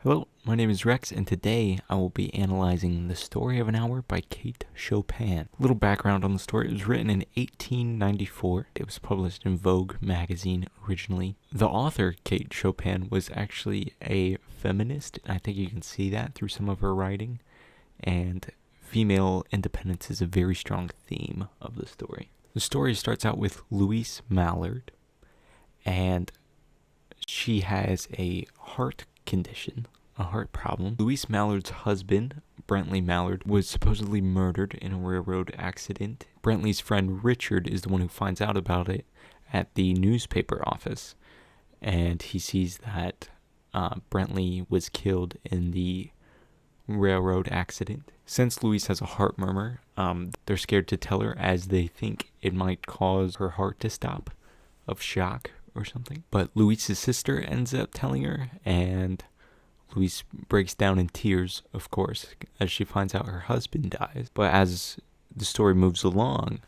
Hello, my name is Rex, and today I will be analyzing The Story of an Hour by Kate Chopin. Little background on the story: it was written in 1894. It was published in Vogue magazine originally. The author, Kate Chopin, was actually a feminist. I think you can see that through some of her writing, and female independence is a very strong theme of the story. The story starts out with Louise Mallard, and she has a heart condition, a heart problem. Louise Mallard's husband, Brentley Mallard, was supposedly murdered in a railroad accident. Brentley's friend Richard is the one who finds out about it at the newspaper office, and he sees that Brentley was killed in the railroad accident. Since Louise has a heart murmur, they're scared to tell her, as they think it might cause her heart to stop of shock or something. But Louise's sister ends up telling her, and Louise breaks down in tears, of course, as she finds out her husband dies. But as the story moves along,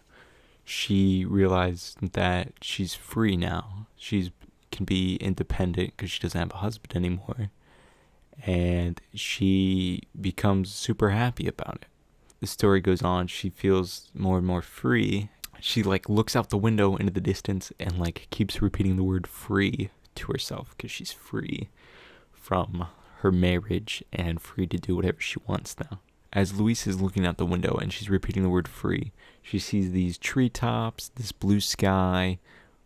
she realizes that she's free now. She can be independent because she doesn't have a husband anymore, and she becomes super happy about it. The story goes on. She feels more and more free. She looks out the window into the distance and keeps repeating the word free to herself, because she's free from her marriage and free to do whatever she wants now. As Louise is looking out the window and she's repeating the word free, she sees these treetops, this blue sky,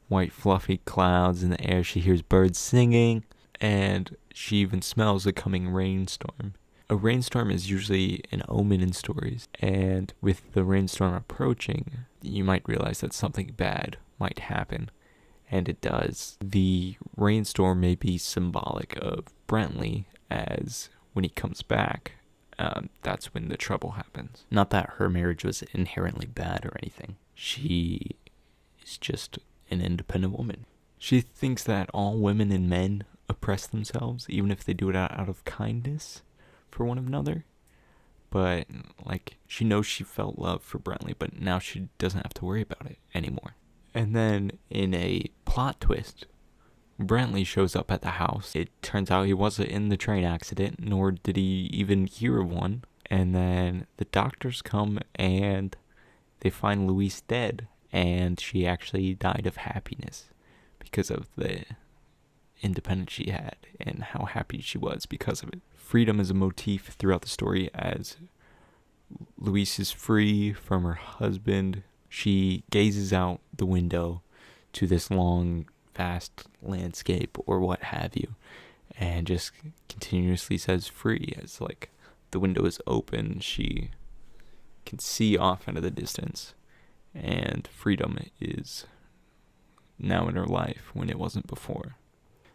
white fluffy clouds in the air. She hears birds singing, and she even smells a coming rainstorm. A rainstorm is usually an omen in stories, and with the rainstorm approaching, you might realize that something bad might happen, and it does. The rainstorm may be symbolic of Brentley, as when he comes back, that's when the trouble happens. Not that her marriage was inherently bad or anything. She is just an independent woman. She thinks that all women and men oppress themselves, even if they do it out of kindness for one another. But she knows she felt love for Brentley, but now she doesn't have to worry about it anymore. And then in a plot twist, Brentley shows up at the house. It turns out he wasn't in the train accident, nor did he even hear of one. And then the doctors come and they find Louise dead, and she actually died of happiness because of the independence she had and how happy she was because of it. Freedom is a motif throughout the story. As Louise is free from her husband, she gazes out the window to this long, vast landscape or what have you, and just continuously says free. As the window is open, she can see off into the distance, and freedom is now in her life when it wasn't before.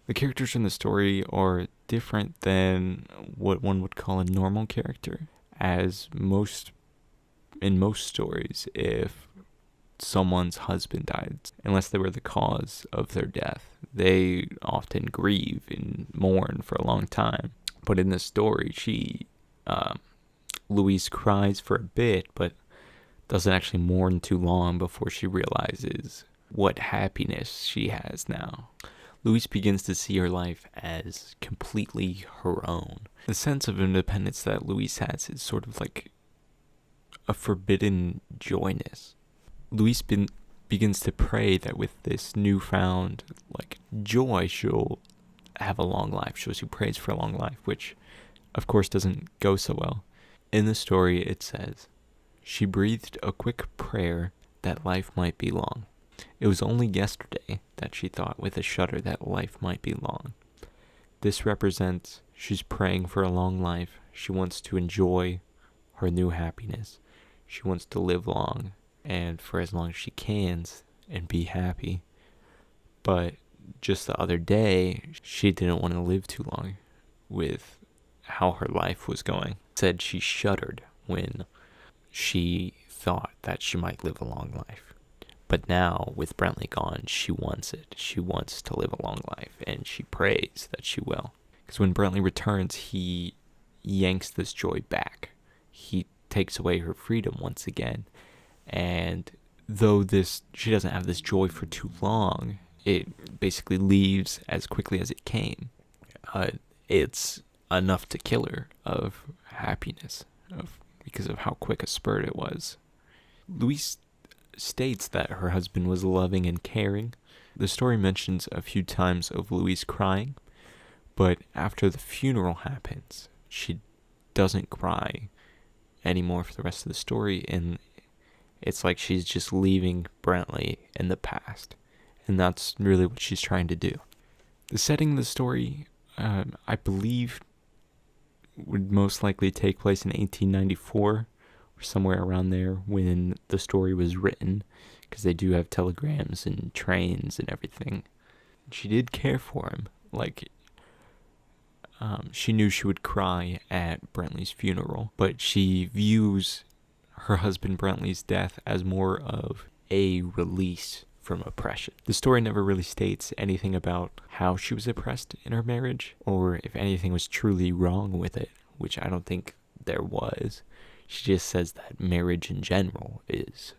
The characters in the story are different than what one would call a normal character, as in most stories, if someone's husband died, unless they were the cause of their death, they often grieve and mourn for a long time. But in this story, Louise cries for a bit, but doesn't actually mourn too long before she realizes what happiness she has now. Louise begins to see her life as completely her own. The sense of independence that Louise has is sort of like a forbidden joyness. Louise begins to pray that with this newfound joy, she'll have a long life. She prays for a long life, which of course doesn't go so well. In the story, it says, "She breathed a quick prayer that life might be long. It was only yesterday that she thought with a shudder that life might be long. This represents she's praying for a long life. She wants to enjoy her new happiness. She wants to live long and for as long as she can and be happy. But just the other day, she didn't want to live too long with how her life was going. Said she shuddered when she thought that she might live a long life. But now, with Brentley gone, she wants it. She wants to live a long life, and she prays that she will. Because when Brentley returns, he yanks this joy back. He takes away her freedom once again. And though she doesn't have this joy for too long, it basically leaves as quickly as it came. It's enough to kill her of happiness because of how quick a spurt it was. Louise states that her husband was loving and caring. The story mentions a few times of Louise crying, but after the funeral happens, she doesn't cry anymore for the rest of the story, and it's like she's just leaving Brantley in the past, and that's really what she's trying to do. The setting of the story, I believe, would most likely take place in 1894, or somewhere around there when the story was written, because they do have telegrams and trains and everything. She did care for him. She knew she would cry at Brantley's funeral, but she views her husband Brantley's death as more of a release from oppression. The story never really states anything about how she was oppressed in her marriage, or if anything was truly wrong with it, which I don't think there was. She just says that marriage in general is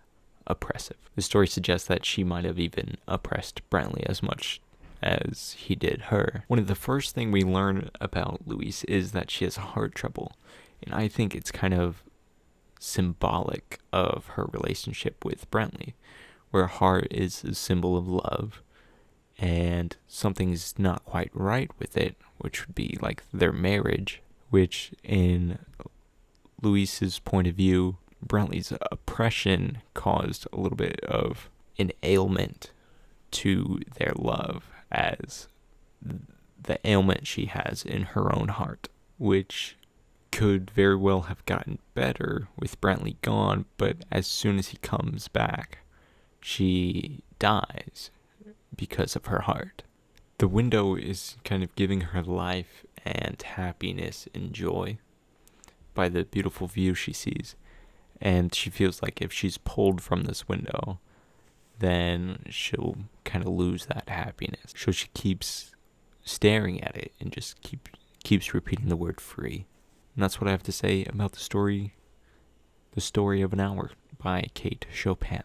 oppressive. The story suggests that she might have even oppressed Brantley as much as he did her. One of the first things we learn about Louise is that she has heart trouble, and I think it's kind of symbolic of her relationship with Brantley, where a heart is a symbol of love, and something's not quite right with it, which would be like their marriage, which in Louise's point of view, Brantley's oppression caused a little bit of an ailment to their love, as the ailment she has in her own heart, which could very well have gotten better with Brantley gone, but as soon as he comes back, she dies because of her heart. The window is kind of giving her life and happiness and joy by the beautiful view she sees, and she feels like if she's pulled from this window, then she'll kind of lose that happiness. So she keeps staring at it and just keeps repeating the word free. And that's what I have to say about the story of an hour by Kate Chopin.